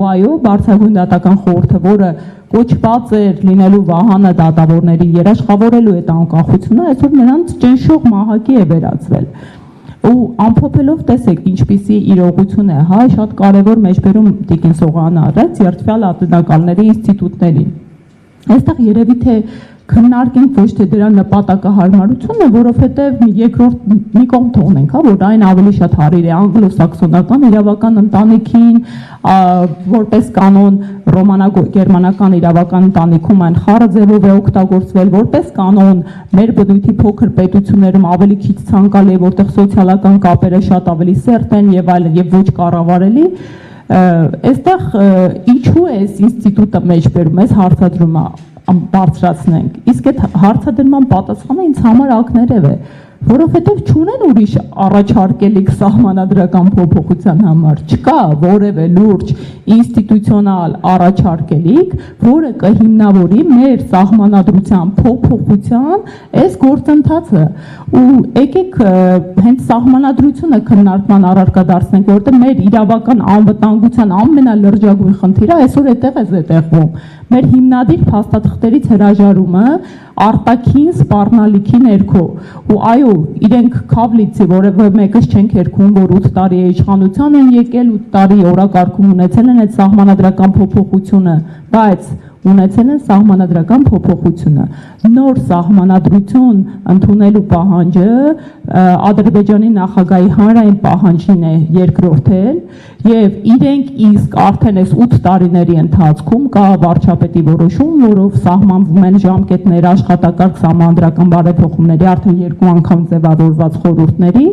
Այո, բարձրագույն դատական խորհուրդը, որը կոչված էր լինելու Վահանը դատավորների երաշխավորելու այդ անկախությունը, այսօր նրանց ճնշող մահակի է վերածվել։ Ու ամփոփելով տեսեք ինչպիսի իրողություն է, հա, շատ կարևոր մեջբերում Տիկին Սողոյանը արեց երդվյալ ատենակալների ինստիտուտներին։ Այստեղ երևի թե քննարկենք ոչ թե դրա նպատակահարմարությունը, որովհետև երկրորդ մի կողմ թողնենք, հա, որ այն ավելի շատ հարիր է անգլոսաքսոնական իրավական ընտանիքին, որպես կանոն ռոմանա-գերմանական իրավական ընտանիքում այն խառը ձևով է օգտագործվել, որպես կանոն մեր բնույթի փոքր պետություններում ավելի քիչ ցանկալի է, որտեղ սոցիալական կապերը շատ ավելի սերտ են եւ այլն եւ ոչ կառավարելի։ Այստեղ ինչու է այս ինստիտուտը մեջբերում, այս հարցադրումը բարձրացնենք, իսկ այդ հարցադրման պատասխանը ինձ համար ակներև է, որովհետև չունեն ուրիշ առաջարկելիք սահմանադրական փոփոխության համար, չկա որևէ լուրջ ինստիտուցիոնալ առաջարկելիք, որը կհիմնավորի մեր սահմանադրության փոփոխության այս գործընթացը, ու եկեք հենց սահմանադրությունը քննարկման առարկա դարձնենք, որովհետև մեր իրավական անվտանգության ամենալրջագույն խնդիրը այսօր այդտեղ է զետեղվում, մեր հիմնադիր փաստաթղթերից հրաժարումը արտաքին սպառնալիքի ներքո, ու այո, իրենք Քավլիցի որևէ մեկս չենք երգում, որ 8 տարի է իշխանության են եկել, 8 տարի օրակարգում ունեցել են այդ սահմանադրական փոփոխությունը, բայց ունեցել են սահմանադրական փոփոխությունը։ Նոր սահմանադրություն ընդունելու պահանջը Ադրբեջանի նախագահի հանրային պահանջին է երկրորդել, եւ իրենք իսկ արդեն այս 8 տարիների ընթացքում կա վարչապետի որոշում, որով սահմանվում են ժամկետներ, աշխատակարգ սահմանադրական բարեփոխումների արդեն 2 անգամ ձևավորված խորհուրդների,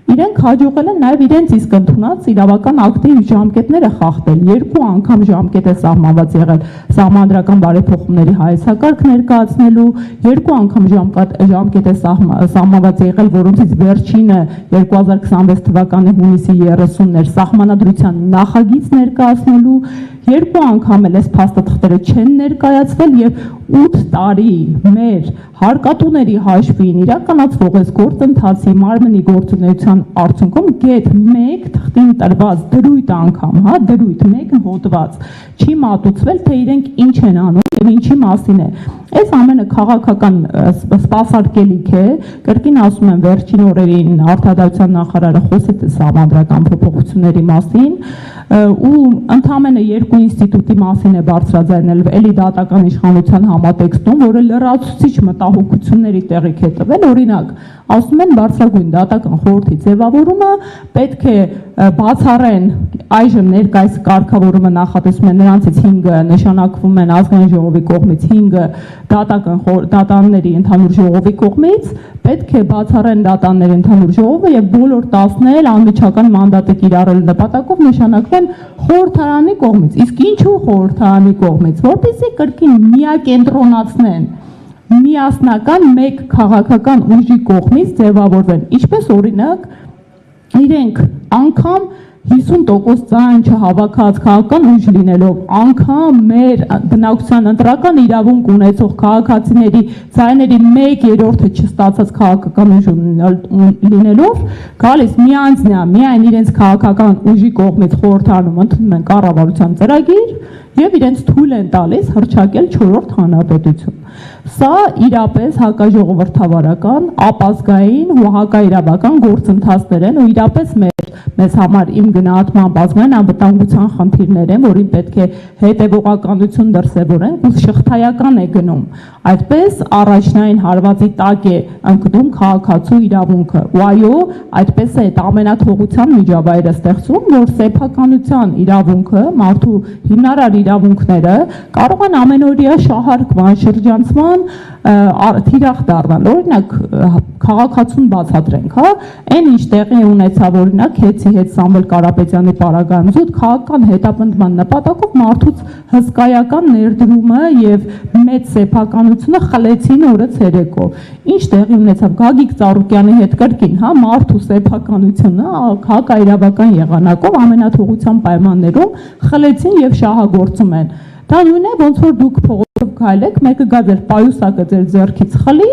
իրենք հաջողել են նաև իրենց իսկ ընդունած իրավական ակտի ժամկետները խախտել, 2 անգամ ժամկետ է սահմանված եղել սահմանադրական բարեփոխումների հայեցակարգ ներկայացնելու, 2 անգամ ժամկետ է սահմանված եղել, որոնցից վերջինը 2026 թվականի հունիսի 30-ն էր սահմանադրության նախագիծ ներկայացնելու, 2 անգամ էլ այս փաստաթղթերը չեն ներկայացվել եւ 8 տարի մեր հարկատուների հաշվին իրականացվող այս գործընթացի մարմնի գործունեության արդյունքում գեթ 1 թղթին տրված դրույթ անգամ, հա, դրույթ 1 հոդված չի մատուցվել, թե իրենք ինչ են անում եւ ինչի մասին է։ Այս ամենը քաղաքական սպասարկելիք է, կրկին ասում եմ, վերջին օրերին արտադրության նախարարը խոսեց սահմանադրական փոփոխությունների մասին, ու ընդամենը 2 ինստիտուտի մասին է բարձրաձայնել էլի դատական իշխանության համատեքստում, որը լրացուցիչ մտահոգությունների տեղիք է տվել, օրինակ, ասում են բարձրագույն դատական խորհրդի ձևավորումը պետք է բացառեն այժմ ներկայիս կարգավորումը նախատեսում է նրանցից 5-ը նշանակվում են ազգային ժողովի կողմից, 5-ը դատանների ընդհանուր ժողովի կողմից, պետք է բացառեն դատանների ընդհանուր ժողովը եւ բոլոր 10-ն էլ անմիջական մանդատը կիրառելու նպատակով նշանակվեն խորհրդարանի կողմից։ Իսկ ինչու խորհրդարանի կողմից, որպեսզի կրկին միակենտրոնացնեն միասնական մեկ քաղաքական ուժի կողմից ձևավորվեն, ինչպես օրինակ իրենք անգամ 50% ձայն չհավաքած քաղաքական ուժ լինելով, անգամ մեր բնակության ընտրական իրավունք ունեցող քաղաքացիների ձայների 1/3-ը չստացած քաղաքական ուժ լինելով, գալիս միանձնյա միայն իրենց քաղաքական ուժի կողմից խորհրդարանում ընդունում են կառավարության ծրագիր եւ իրենց թույլ են տալիս հռչակել 4-րդ հանրապետություն։ Սա իրապես հակաժողովրդավարական, ապազգային ու հակաիրավական գործընթացներ են ու իրապես մեզ համար իմ գնահատմամբ ազգային անվտանգության խնդիրներ են, որին պետք է հետևողականություն դրսևորենք ու շղթայական է գնում։ Այդպես առաջնային հարվածի տակ է ընկնում քաղաքացու իրավունքը։ Ու այո, այդպես է այդ ամենաթողության միջավայրը ստեղծում, որ սեփականության իրավունքը, մարդու հիմնարար իրավունքները կարող են ամենօրյա շահարկման, շրջանցման թիրախ դառնալ։ Օրինակ քաղաքացուն բացատրենք, հա, այն ինչ տեղի ունեցավ օրինակ Հեցի հետ Սամվել Կարապետյանի պարագայում զուտ քաղաքական հետապնդման նպատակով մարդուց հսկայական ներդրումը եւ մեծ սեփականությունը խլեցին օրը ցերեկո։ Ինչ տեղի ունեցավ Գագիկ Ծառուկյանի հետ կրկին, հա, մարդու սեփականությունը հակաիրավական եղանակով ամենաթողության պայմաններում խլեցին եւ շահագործում են։ Դա նույնն է, ոնց որ դուք փողոցով քայլեք, մեկը գա ձեր պայուսակը ձեր ձեռքից խլի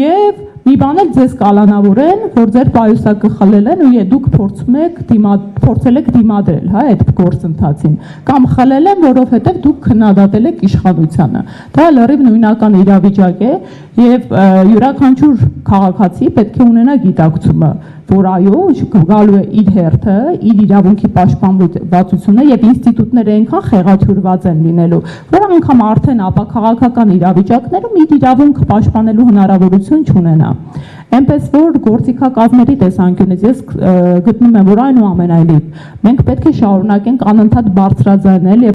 եւ մի բան էլ ձեզ կալանավորեն, որ ձեր պայուսակը խլել են ու դուք փորձել եք դիմադրել, հա, այդ գործընթացին, կամ խլել են, որովհետև դուք քննադատել եք իշխանությանը։ Դա լրիվ նույնական իրավիճակ է եւ յուրաքանչյուր քաղաքացի պետք է ունենա գիտակցումը, որ այո, գալու է իր հերթը, իր իրավունքի պաշտպանվածությունը եւ ինստիտուտները այնքան խեղաթյուրված են լինելու, որ անգամ արդեն ապա քաղաքական իրավիճակներում իր իրավունքը պաշտպանելու հնարավորություն չունենա։ Այնպես որ գործիքակազմերի տեսանկյունից ես գտնում եմ, որ այնուամենայնիվ մենք պետք է շարունակենք անընդհատ բարձրաձայնել